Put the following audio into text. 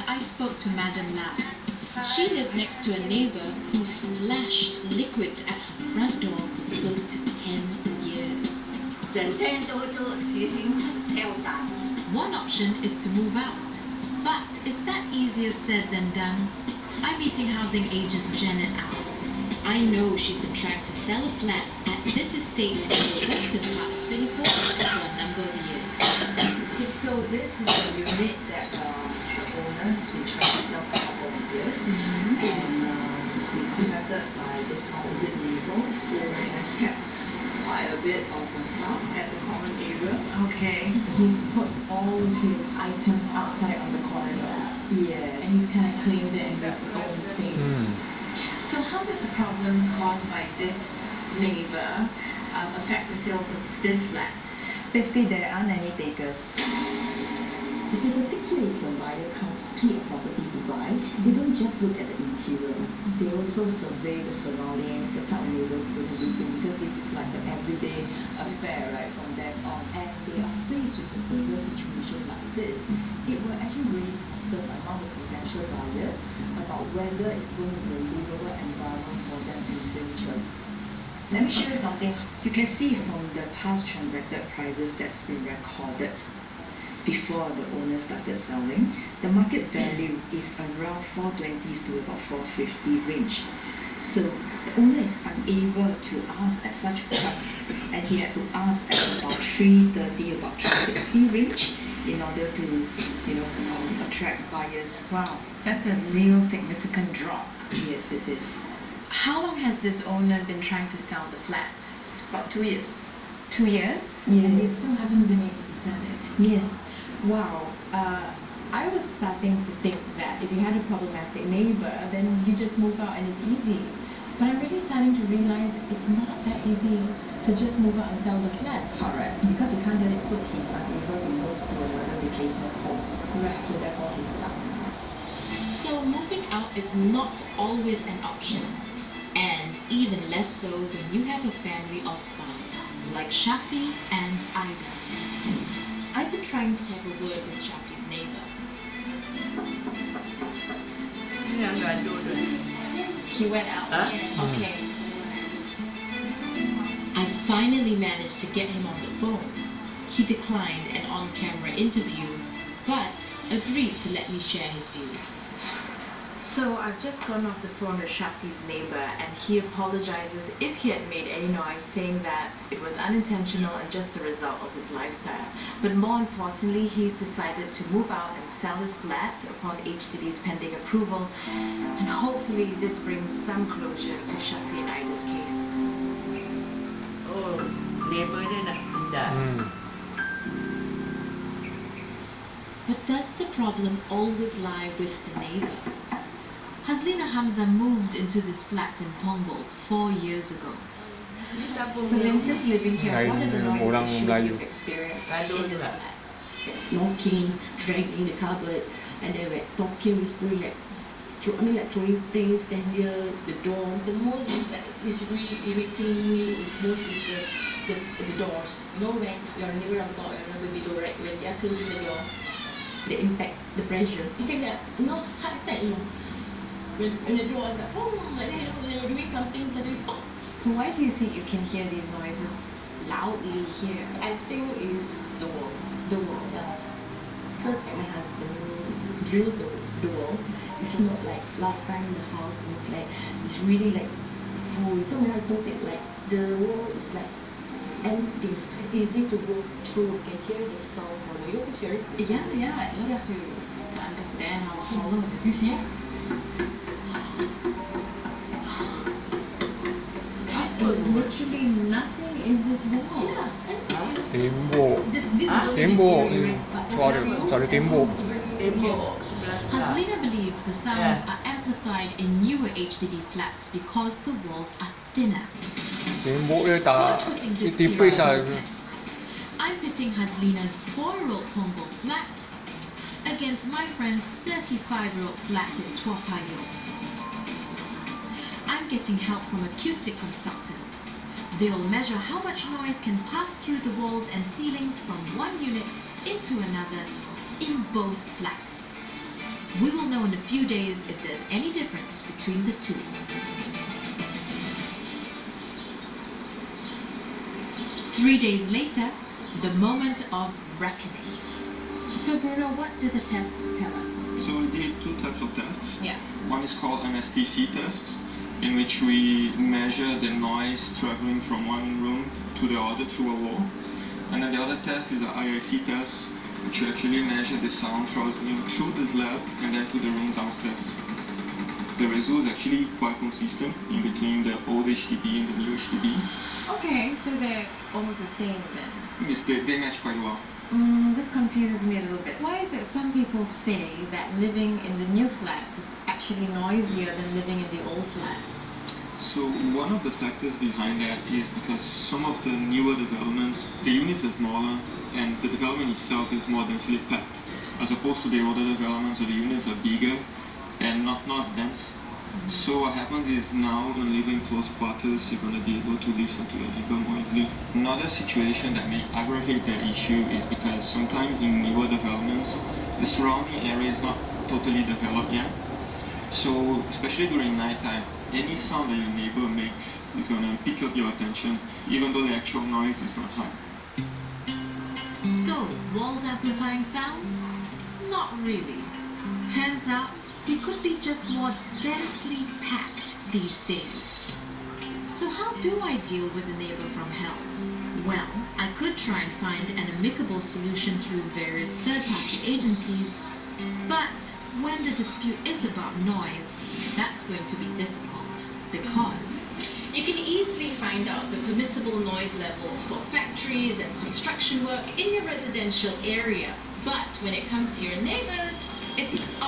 I spoke to Madam Lam. She lived next to a neighbour who splashed liquids at her front door for close to 10 years. One option is to move out. But is that easier said than done? I'm meeting housing agent Janet Al. I know she's been trying to sell a flat at this estate in the western part of Singapore for a number of years. So this is a unit that the owner has been trying to sell for a couple of years, and he's been contacted by this opposite neighbour who has kept quite a bit of stuff at the common area. Okay. He's put all of his items outside on the corridors. Yes. And he's kind of cleaned it in his own space. So how did the problems caused by this neighbour affect the sales of this flat? Basically, there aren't any takers. You see, the big here is when buyers come to see a property to buy, they don't just look at the interior. They also survey the surroundings, the type of neighbors they live in, because this is like an everyday affair, right, from then on. And they are faced with a neighbor situation like this. It will actually raise concern among the potential buyers about whether it's going to be a livable environment for them in the future. Let me show you something. You can see from the past transacted prices that's been recorded before the owner started selling, the market value is around 420s to about 450 range. So the owner is unable to ask at such a price, and he had to ask at about 330, about 360 range in order to, attract buyers. Wow, that's a real significant drop. Yes, it is. How long has this owner been trying to sell the flat? It's about 2 years. 2 years? Yes. And they still haven't been able to sell it? Yes. Wow. I was starting to think that if you had a problematic neighbor, then you just move out and it's easy. But I'm really starting to realize it's not that easy to just move out and sell the flat. Correct. Because he can't get it sold, he's unable to move to another replacement home. Right. So therefore he's stuck. So moving out is not always an option. And even less so when you have a family of 5, like Shafi and Ida. I've been trying to have a word with Shafi's neighbour. He went out. Okay. I finally managed to get him on the phone. He declined an on-camera interview, but agreed to let me share his views. So I've just gone off the phone with Shafi's neighbor, and he apologizes if he had made any noise, saying that it was unintentional and just a result of his lifestyle. But more importantly, he's decided to move out and sell his flat upon HDB's pending approval, and hopefully this brings some closure to Shafi and Ida's case. Oh, neighbor dia nak pindah. But does the problem always lie with the neighbour? Hazlina Hamza moved into this flat in Punggol 4 years ago. So then, since living here, what are the noise issues you've experienced in this flat? Knocking, dragging the cupboard, and then like talking, whispering, like throwing things near the door. The most is that is really irritating me is most is the doors. You know, when your neighbor on top, your neighbor below, right? When they are closing the door, the impact, the pressure. You can get, heart attack, When the door is like, like they were doing something, suddenly, So why do you think you can hear these noises loudly here? I think it's the wall. The wall, yeah. First, my husband drilled the wall. It's not like last time the house, the flat, it's really like full. So my husband said like the wall is like empty, easy to go through. You can hear the sound from you can hear it. Yeah, I'd love to understand how hollow this is. There's literally nothing in this wall. Tembok suara tembok. Hazlina believes the sounds are amplified in newer HDB flats because the walls are thinner. Tembok dia So I'm tak putting this tipis theory lah. to the test. I'm pitting Hazlina's 4-year-old Punggol flat against my friend's 35-year-old flat in Tua Payoh. I'm getting help from acoustic consultants. They'll measure how much noise can pass through the walls and ceilings from one unit into another in both flats. We will know in a few days if there's any difference between the two. Three days later, the moment of reckoning. So Bruno, what did the tests tell us? So we did two types of tests. Yeah. One is called an STC test, in which we measure the noise traveling from one room to the other through a wall. And then the other test is an IIC test, which we actually measure the sound traveling through the slab and then to the room downstairs. The result is actually quite consistent in between the old HDB and the new HDB. Okay, so they're almost the same then. Yes, they match quite well. This confuses me a little bit. Why is it some people say that living in the new flats is actually noisier than living in the old flats? So one of the factors behind that is because some of the newer developments, the units are smaller and the development itself is more densely packed, as opposed to the older developments where the units are bigger and not as dense. So what happens is now when you live in close quarters, you're going to be able to listen to your neighbor more easily. Another situation that may aggravate the issue is because sometimes in newer developments, the surrounding area is not totally developed yet. So especially during nighttime, any sound that your neighbor makes is going to pick up your attention, even though the actual noise is not high. So, walls amplifying sounds? Not really. Turns out, we could be just more densely packed these days. So how do I deal with a neighbor from hell? Well, I could try and find an amicable solution through various third-party agencies, but when the dispute is about noise, that's going to be difficult because you can easily find out the permissible noise levels for factories and construction work in your residential area. But when it comes to your neighbors, it's